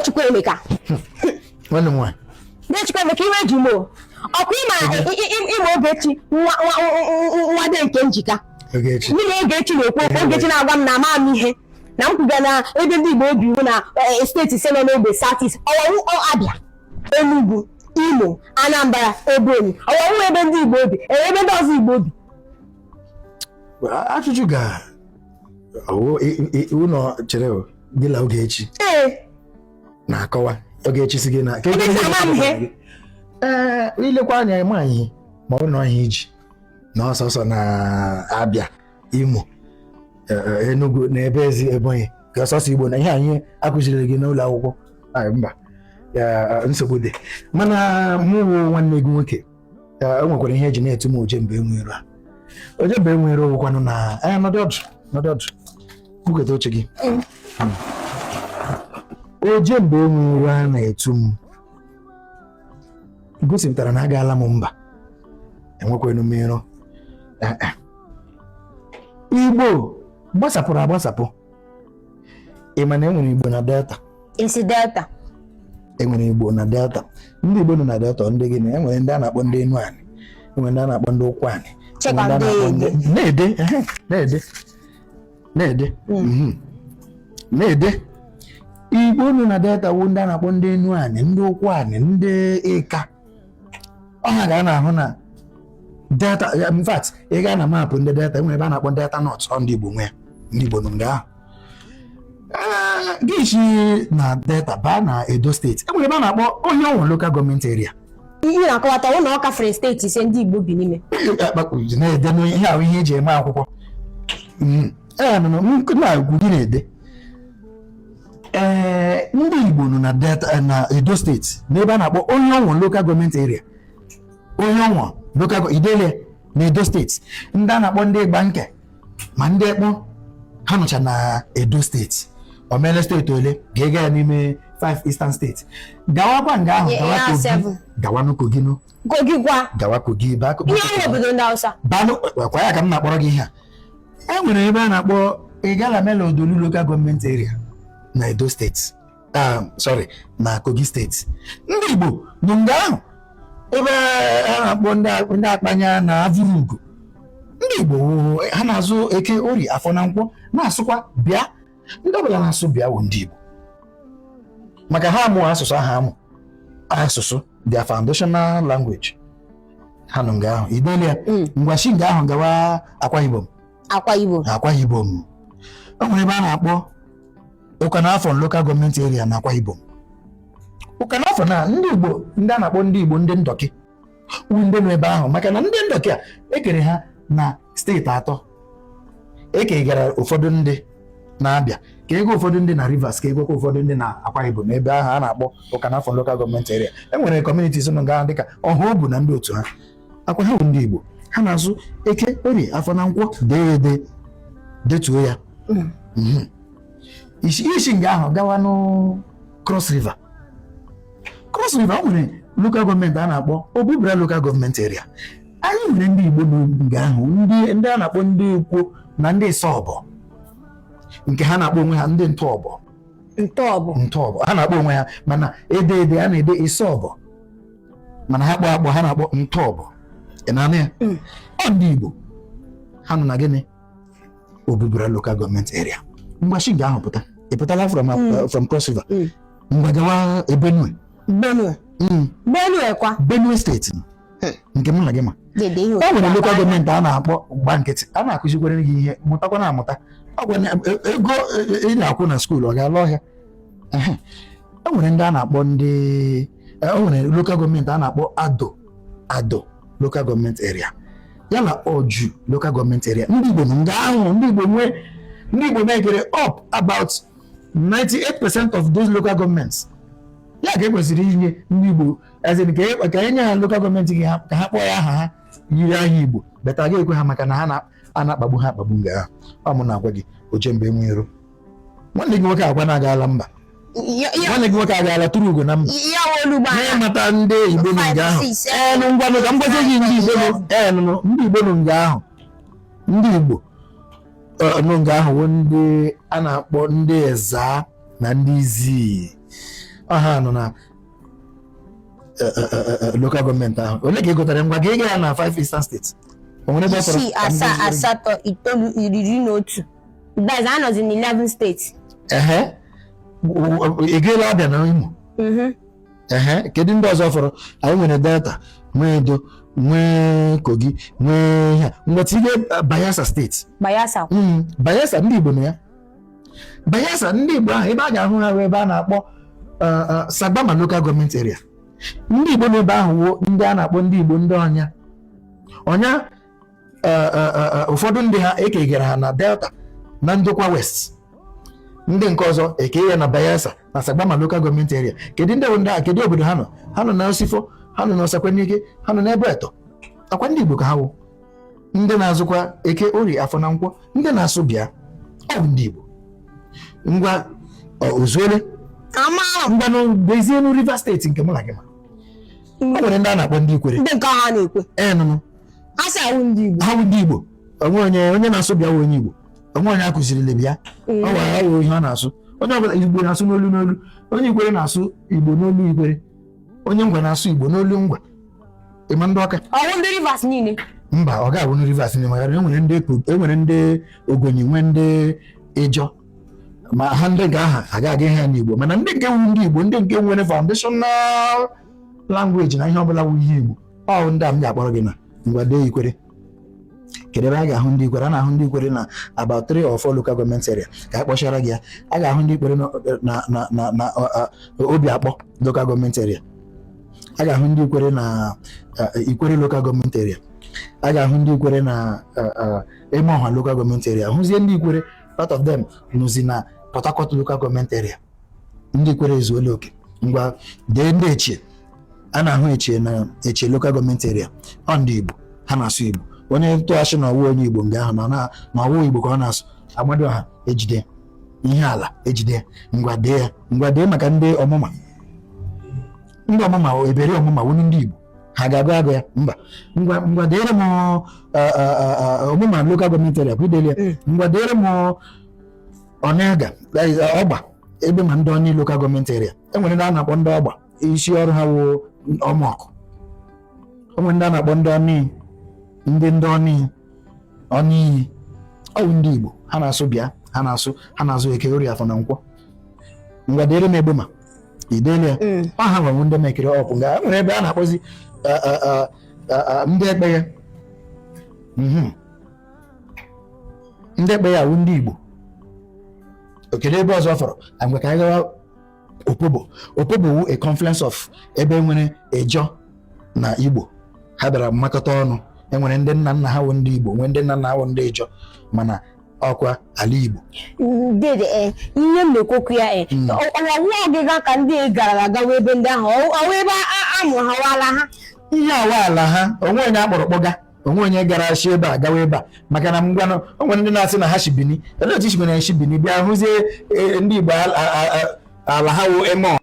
Chukwemeka. One more. Then Chukwemeka iwe jumo. Okuma imo Ogechi nwa de nke njika. Ogechi. Ni Ogechi na-ekwu Ogechi na-agwa m na ama m ihe. Na mkwuga na ebe ndị Igbo obi na steeti se no n'ogbe Southeast. Owo Abia, Enugu, Imo, Anambra, Ebonyi. Owo ebe ndị Igbo obi, ebe ndị ọzọ Igbo obi. Ajụjụ ga ụlọ chere gị la Ogechi. Na-akọwa Ogechi si gị na ilekwa anya eme anyị ma ọ nọ ihe iji na ọsọsọ na Abia, Imo, Enugu na ebe ezi Ebonyi ka ọsọsọ Igbo na ihe anyị akụziri gị n'ụlọ akwụkwọ. Mba ya nsogbu dị mana mụ nwanne gị nwoke o nwekwara ihe eji na-etu m oje mgbe enwere oje mgbe enwere ụkwanụ na nọdụ ọdụ bukete oche gị. Oje mgbe enwere a na-etu m gosipụtara na agaala m mba enwekwanụ m iro. Igbo gbasapụrụ agbasapụ ịma na enwere Igbo na Delta. Isi Delta. Enwere Igbo na Delta. Ndị Igbo nọ na Delta ndị gị na enwere ndị a na-akpọ ndị Enuani, enwere ndị a na-akpọ ndị Ụkwani. Na-ede Igbo nọ na Delta wụ ndị a na-akpọ ndị Enuani, ndị Ụkwani, ndị Ịka. Ọha ga na-ahụ na Delta. In fact, ị gaa na maapụ ndị Delta enwere ebe a na-akpọ Delta North. Ndị Igbo nwe ya, ndị Igbo nọ nga ahụ. Gishi na Delta baa na Edo steeti enwere ebe a na-akpọ onye ọnwụ local government area. Ihe na-akọwata ụlọ ọka Free steeti ise ndị Igbo bi n'ime. Na-ede ihe ahụ ihe eji eme akwụkwọ. Na-agwụ gị na-ede. Ndị Igbo nọ na Delta na Edo steeti n'ebe a na-akpọ onye ọnwụ local government area. Onye ọnwụ local Idele na Edo steeti. Ndị a na-akpọ ndị Ịgba nke ma ndị Ekpọ ha nọcha na Edo steeti. Omele steeti ole ga-ega ya n'ime 5 Eastern States. Gawakwa nga ahụ gawa n'Kogi no. Kogi kwa. Gawa Kogi ba ko. Ihe obodo ndị Hausa. Banu kwa ya ka m na-akpọrọ gị ihe a. Enwere ebe a na-akpọ Igala Melodolu local government area na Edo steeti. Na Kogi steeti. Ndị Igbo nọ nga ahụ ebe a na-akpọ ndị Akpanya na Avurugu. Ndị Igbo ha na-azụ Eke, Ori, Afọ na Nkwọ na-asụkwa bịa. Ndị ọbụla na-asụ bịa wụ ndị Igbo maka ha amụ asụsụ ahụ amụ asụsụ their foundational language. Ha nọ nga ahụ Idolia ngwashi nga ahụ gawa Akwa Ibom. O nwere ebe a na-akpọ Ụkanafọ local government area na Akwa Ibom. Ụkanafọ na ndị Igbo ndị a na-akpọ ndị Igbo ndị Ndọkị wụ ndị nọ ebe ahụ maka na ndị Ndọkị a ekere ha na steeti atọ. Ekegara ụfọdụ ndị na-abịa ka ego ụfọdụ ndị na Rivers ka ego ụfọdụ ndị na Akwa Ibom ebe ahụ a na-akpọ Ụkanafọ local government area. Enwere communities nọ nga dịka Ọhaobu na ndị otu ha akwa ha bụ ndị Igbo ha na-azụ Eke, Ori, Afọ na Nkwọ detuo ya. Isi nga ahụ gawa no Cross River o nwere local government a na-akpọ Obubra local government area. Anyị nwere ndị Igbo nga ahụ ndị a na-akpọ ndị Ukwo na ndị Sọbọ nke ha na-akpọ onwe ha ndị Ntọọbọ ha na-akpọ onwe ha mana ede a na-ede Ịsọbọ mana ha kpọ ha na-akpọ Ntọọbọ. Ị na-anụ ya? Ọ ndị Igbo ha nọ na gịnị Obubra local government area. Mgbashi nga ahụ pụta ị pụtala from Cross River mgbe gawa Benue steeti nke mụ na gị ma o nwere local government a na-akpọ Gba Nkịtị a na-akụzikwere gị ihe mụtakwa na amụta ego ị na-akwụ na skuul ọ ga-ala ọhịa. O nwere ndị a na-akpọ o nwere local government a na-akpọ Ado local government area yana Oju local government area. Ndị Igbo nga ahụ ndị Igbo megere up about 98% of those local governments. Ya ka ekwesịrị inye ndị Igbo ka enye ha local government gị ka ha kpọọ ya aha ha yiri aha Igbo beta ga-ekwe ha maka na ha na-akpagbu ha akpagbu nga ahụ. Ọ mụ na-agwa gị oche mgbe enwero nwanne gị nwoke agwa na-agala mba nwanne gị nwoke agala tụrụ ugo na mba mata ndị Igbo nọ nga ahụ. Ngwanụ ka m gwazie gị ndị Igbo nọ nga ahụ ndị Igbo nọ nga ahụ ndị a na-akpọ ndị Eza na ndị Izi ọha nọ na local gọọmenti ahụ. Ole ka ị gụtara ngwa ga ị gaa na 5 Eastern States? O nwere ebe ọ fọrọ? 6, 7, 8, 9, 10, 11. Guys, anọzi in 11 states. Ị gaala Abịa na Imo? Kedu ndị ọzọ fọrọ? Anyị nwere Delta, nwee Edo, nwee Kogi, nwee ihe. Mgbe tinye Bayelsa steeti. Bayelsa ndị Igbo na ya. Bayelsa ndị Igbo ahụ ebe a ga-ahụ ha ebe a na-akpọ Sagbama local government area. Ndị Igbo n'ebe ahụ wo ndị a na-akpọ ndị Igbo ndị ọnya ụfọdụ ndị ha ekegara ha na Delta na Ndokwa West, ndị nke ọzọ eke ya na Bayelsa na Sagbama local government area. Kedu ndị ndị a, kedu obodo ha nọ? Ha nọ na Osifo, ha nọ na Osakwenike, ha nọ n'ebe Eto. Akwa ndị Igbo ka ha wụ. Ndị na-azụkwa Eke, Orie, Afọ na Nkwọ, ndị na-asụ Bịa, ọ bụ ndị Igbo. Ngwa ozuole ngwanụ bezienu Rivers steeti nke mụ na gị ma. O nwere ndị a na-akpọ ndị Ikwere. Ndị nke ha na-ekwe. Nụnụ. Asị awụ ndị Igbo. Ha wụ ndị Igbo. Onye na-asụ Bịa wụ onye Igbo. Onye akụzirila Bịa. Ọ gwara ya ihe ọ na-asụ. Onye ọbụla Igbo na-asụ n'olu n'olu. Onye Ikwere na-asụ Igbo n'olu Ikwere. Onye Ngwa na-asụ Igbo n'olu Ngwa. Ịma ndị Ọka. Ọwụ ndị Rivers niile. Mba, ọ ga-abụ ndị Rivers niile maka enwere ndị Ogonyi, nwee ndị Ịjọ. Ma ha ndị nke aha agaghị ihe n'Igbo, mana ndị nke wu ndị Igbo, ndị nke nwere foundational language na ihe ọbụla wu ihe Igbo, ọ ndị a m ga-akpọrọ gị na ngwa dee Ikwere. Kedu ebe a ga-ahụ ndị Ikwere? A na-ahụ ndị Ikwere na about 3 or 4 local government area. Ka a kpọchara gị ya, a ga-ahụ ndị Ikwere na Obiakpọ local government area. A ga-ahụ ndị Ikwere na Ikwere local government area. A ga-ahụ ndị Ikwere na Emeọha local government area. Hụzie ndị Ikwere, part of them nọzi na Port Harcourt local government area. Ndị Ikwere ezuola oke. Ngwa dee ndị Echie. A na-ahụ Echie na Echie local government area. Ọ ndị Igbo, ha na-asụ Igbo. Onye ntụghachi na ọwụ onye Igbo mgbe ahụ na ọwụ Igbo ka ọ na-asụ. Amadioha ejide ihe ala ejide. Ngwa dee maka ndị ọmụma. Ndị ọmụma ebere ọmụma wụ ndị Igbo. Ha ga-agụ agụ ya? Mba. Ngwa deere m ọmụma local government area kwidele. Ngwa deere m Ọnịga Ọgba ebe ma ndị Ọnị local government area. Enwere ndị a na-akpọ ndị Ọgba, isi ọrụ ha wụ ọmọkụ. Enwere ndị a na-akpọ ndị Ọnị, ndị Ọnị iyi. Ọ bụ ndị Igbo, ha na-asụ Bịa, ha na-asụ Eke, Orie, Afọ na Nkwọ. Ngwa deere m Egbema idele ọ ha nwere ndị mekere ọpụ nga nwere ebe a na-akpọzi ndị Ekpe ya. Ndị Ekpe ya wụ ndị Igbo. Okede ebe ọzọ fọrọ mgbe ka anyị gawa Opobo wụ a confluence of ebe nwere Ejọ na Igbo. Ha bịara mmakọta ọnụ. Enwere ndị nna nna ha wụ ndị Igbo, nwee ndị nna nna ha wụ ndị Ejọ, mana ọkwa ala Igbo. Dede ihe m na-ekwokwu ya ọwụwa ọgịga ka ndị gara agawa ebe ndị ahụ ọwụ ebe amụ ha wala ha. Ihe awaala ha, onwe onye akpọrọ kpọga, onwe onye gara shi ebe a gawa ebe a, maka na ngwanụ o nwere ndị na-asị na ha shibini. Ele otu shibini na shibini bịa hụzie ndị Igbo ala ha wụ Emeọha